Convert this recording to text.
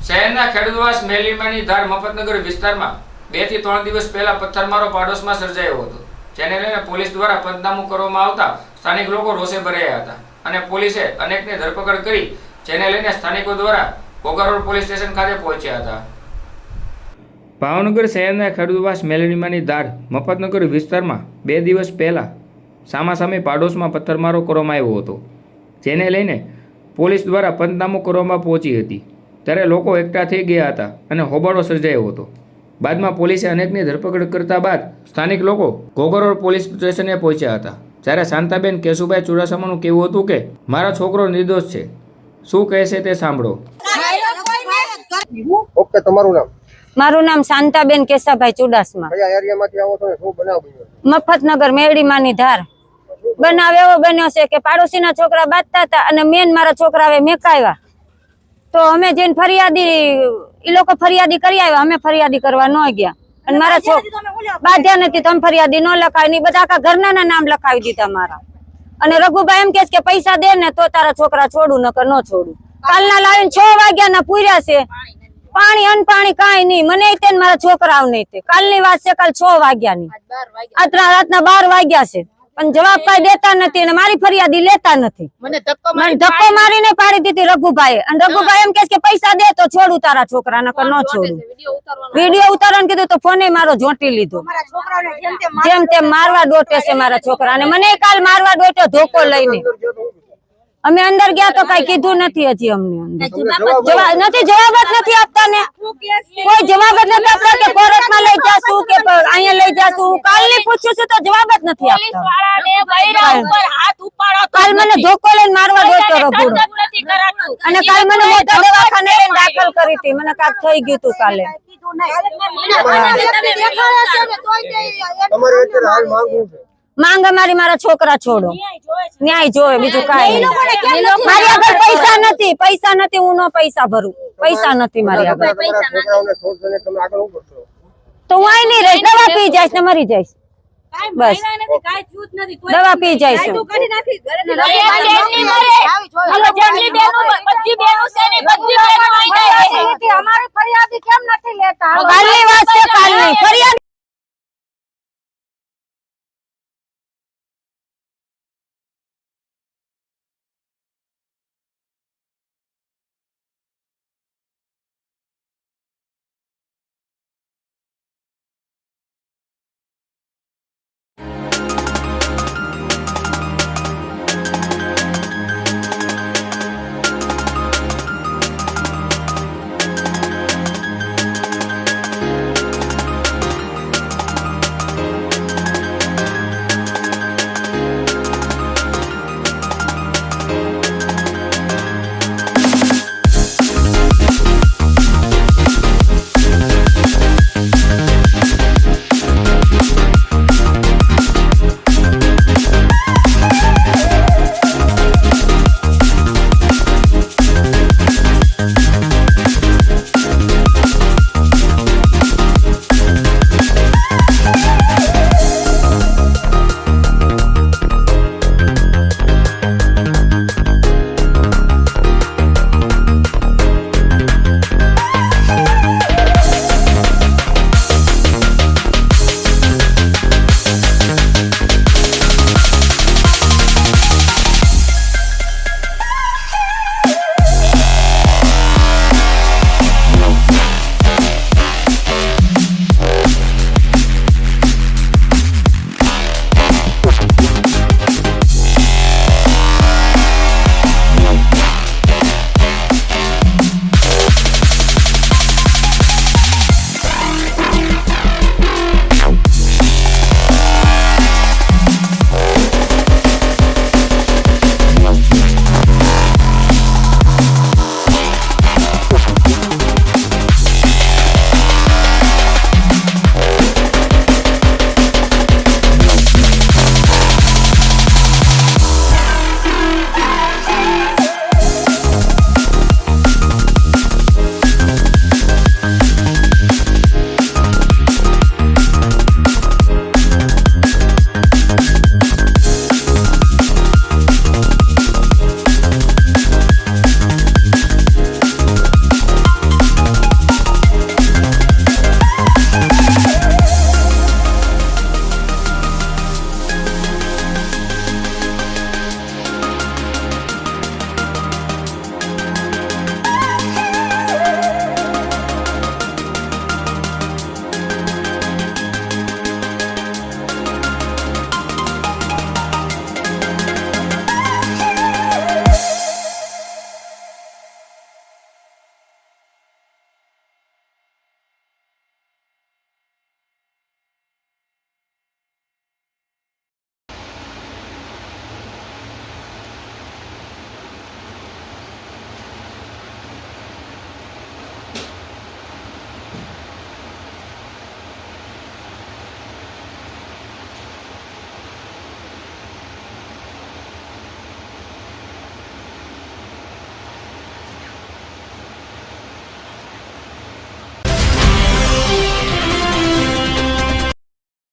શહેરના ખેડૂતવાસ મેલીમાની ધાર મફતનગર વિસ્તારમાં 2 થી 3 દિવસ પહેલા પથ્થરમારો પાડોશમાં સર્જાયો હતો, જેને લઈને પોલીસ દ્વારા પંચનામું કરવામાં આવતા સ્થાનિક લોકો રોષે ભરાયા હતા અને પોલીસે અનેકની ધરપકડ કરી, જેને લઈને સ્થાનિકો દ્વારા ઘોઘા રોડ પોલીસ સ્ટેશન ખાતે પહોંચ્યા હતા। ભાવનગર શહેરના ખેડૂતવાસ મેલીમાની ધાર મફતનગર વિસ્તારમાં 2 દિવસ પહેલા સામાસામે પાડોશમાં પથ્થરમારો કરવામાં આવ્યો હતો, જેને લઈને પોલીસ દ્વારા પંચનામું કરવામાં પહોંચી હતી, ત્યારે લોકો એકઠા થઈ ગયા હતા અને હોબાળો સર્જાયો હતો। બાદમાં પોલીસે અનેકની ધરપકડ કરતા બાદ સ્થાનિક લોકો ઘોઘા રોડ પોલીસ સ્ટેશને પહોંચ્યા હતા, જ્યારે શાંતાબેન કેશુભાઈ ચુડાસમાનું કહેવું હતું કે મારો છોકરો નિર્દોષ છે, શું કહે છે તે સાંભળો। ઓકે, તમારું નામ? મારું નામ શાંતાબેન કેશાભાઈ ચુડાસમા। કયા એરિયામાંથી આવો છો? શું બનાવ બન્યો? મફતનગર મેરડીમાંની ધાર બનાવ એવો બન્યો છે કે પાડોશીના છોકરા બાંધતા હતા અને મેન મારા છોકરાએ મેકાવ્યા, તો અમે જઈને ફરિયાદી, એ લોકો ફરિયાદી કરી આવ્યા, અમે ફરિયાદી કરવા ન ગયા અને મારા છોકરા બાંધ્યા નથી, તમે ફરિયાદી ન લખાવી ની, બધા આખા ઘરના નામ લખાવી દીધા મારા। અને રઘુભાઈ એમ કે પૈસા દે ને તો તારા છોકરા છોડું, નકર ન છોડું। કાલના લાવીને 6 વાગ્યાના પૂર્યા છે, પાણી અનપાણી કાંઈ નહીં, મને તે મારા છોકરાઓ નહીં તે, કાલની વાત છે, કાલ 6 વાગ્યાની, રાતના 12 વાગ્યા છે, પણ જવાબ કઈ દેતા નથી અને મારી ફરિયાદી લેતા નથી। મને ધક્કો મારીને પાડી દીધી રઘુભાઈ, અને રઘુભાઈ એમ કે પૈસા દે તો છોડું તારા છોકરા, નકર ન છોડું। વિડીયો ઉતારવાનું કીધું તો ફોને મારો જોટી લીધો, જેમ તેમ મારવા દોટે છે મારા છોકરાને, મને કાલ મારવા દોટ્યો ધોકો લઈને। અમે અંદર ગયા તો કઈ કીધું નથી, હજી અમને જવાબ જ નથી આપતા ને, કોઈ જવાબ જ નથી આપતા કે કોર્ટમાં લઈ જાશું કે અહીંયા લઈ જાશું, કાલની પૂછું છું તો જવાબ જ નથી આપતા। કાલ મને ધોકો લઈને મારવા દોટ્યો રઘુડો, અને કાલ મને મોટા દવાખાને લઈને દાખલ કરી હતી, મને કાક થઈ ગયું હતું કાલે। તમારે અત્યારે હાલ માંગવું છે? માંગ અમારી મારા છોકરા છોડો, ન્યાય જોવે, બીજું કાંઈ નહીં। મારી આગળ પૈસા નથી, પૈસા નથી, હું નો પૈસા ભરું, પૈસા નથી મારી આગળ, તો હું અહીં નહીં રહીશ, દવા પી જઈશ ને મરી જઈશ, બસ દવા પી જઈશ। કાલની વાત છે, કાલની ફરિયાદ